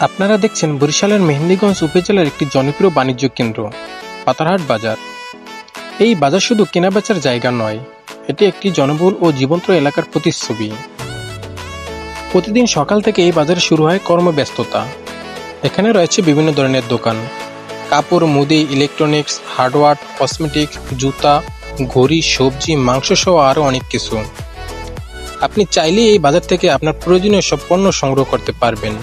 আপনারা দেখছেন বরিশালের মেহেন্দিগঞ্জ উপজেলার একটি জনপ্রিয় বাণিজ্য কেন্দ্র পাতারহাট বাজার। এই বাজার শুধু কেনাবেচার জায়গা নয়, এটি একটি জনবহুল ও জীবন্ত এলাকার প্রতিচ্ছবি। প্রতিদিন সকাল থেকে এই বাজারে শুরু হয় কর্মব্যস্ততা। এখানে রয়েছে বিভিন্ন ধরনের দোকান, কাপড়, মুদি, ইলেকট্রনিক্স, হার্ডওয়্যার, কসমেটিক্স, জুতা, ঘড়ি, সবজি, মাংস সহ আরও অনেক কিছু। আপনি চাইলেই এই বাজার থেকে আপনার প্রয়োজনীয় সব পণ্য সংগ্রহ করতে পারবেন।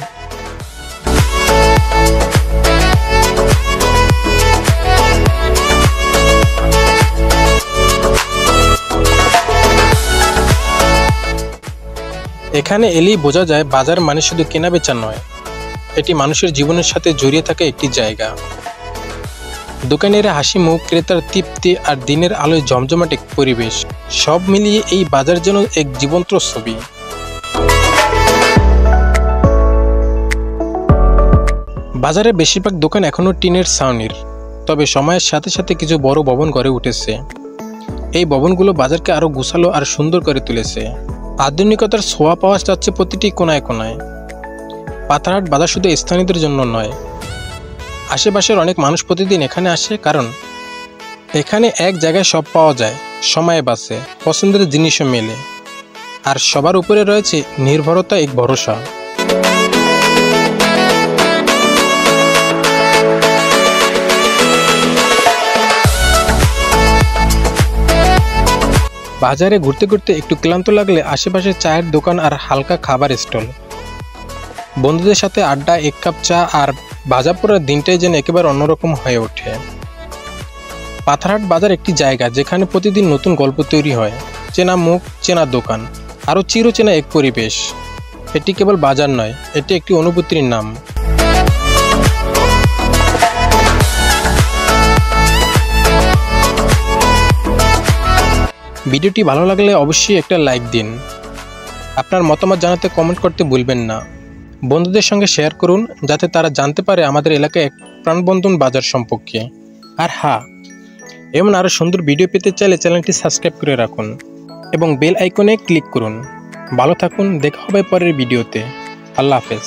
এখানে এলেই বোঝা যায় বাজার মানে শুধু কেনাবেচা নয়, এটি মানুষের জীবনের সাথে জড়িয়ে থাকা একটি জায়গা। দোকানিরা হাসি মুখ, ক্রেতার তৃপ্তি আর দিনের আলোয় জমজমাট এক পরিবেশ, সব মিলিয়ে এই বাজার যেন এক জীবন্ত ছবি। বাজারে বেশিরভাগ দোকান এখনও টিনের ছাউনির, তবে সময়ের সাথে সাথে কিছু বড় ভবন গড়ে উঠেছে। এই ভবনগুলো বাজারকে আরও গোছালো আর সুন্দর করে তুলেছে। আধুনিকতার ছোঁয়া পাওয়া যাচ্ছে প্রতিটি কোনায় কোনায়। পাতারহাট বাজার শুধু স্থানীয়দের জন্য নয়, আশেপাশের অনেক মানুষ প্রতিদিন এখানে আসে, কারণ এখানে এক জায়গায় সব পাওয়া যায়, সময় বাঁচে, পছন্দের জিনিসও মেলে, আর সবার উপরে রয়েছে নির্ভরতা, এক ভরসা। বাজারে ঘুরতে ঘুরতে একটু ক্লান্ত লাগলে আশেপাশে চায়ের দোকান আর হালকা খাবার স্টল, বন্ধুদের সাথে আড্ডা, এক কাপ চা আর ভাজা পোড়ার দিনটাই যেন একেবারে অন্যরকম হয়ে ওঠে। পাতারহাট বাজার একটি জায়গা যেখানে প্রতিদিন নতুন গল্প তৈরি হয়, চেনা মুখ, চেনা দোকান, আরও চিরচেনা এক পরিবেশ। এটি কেবল বাজার নয়, এটি একটি অনুভূতির নাম। ভিডিওটি ভালো লাগলে অবশ্যই একটা লাইক দিন। আপনার মতামত জানাতে কমেন্ট করতে ভুলবেন না। বন্ধুদের সঙ্গে শেয়ার করুন, যাতে তারা জানতে পারে আমাদের এলাকায় এক প্রাণবন্ধন বাজার সম্পর্কে। আর হ্যাঁ, এমন আরও সুন্দর ভিডিও পেতে চাইলে চ্যানেলটি সাবস্ক্রাইব করে রাখুন এবং বেল আইকনে ক্লিক করুন। ভালো থাকুন, দেখা হবে পরের ভিডিওতে। আল্লাহ হাফেজ।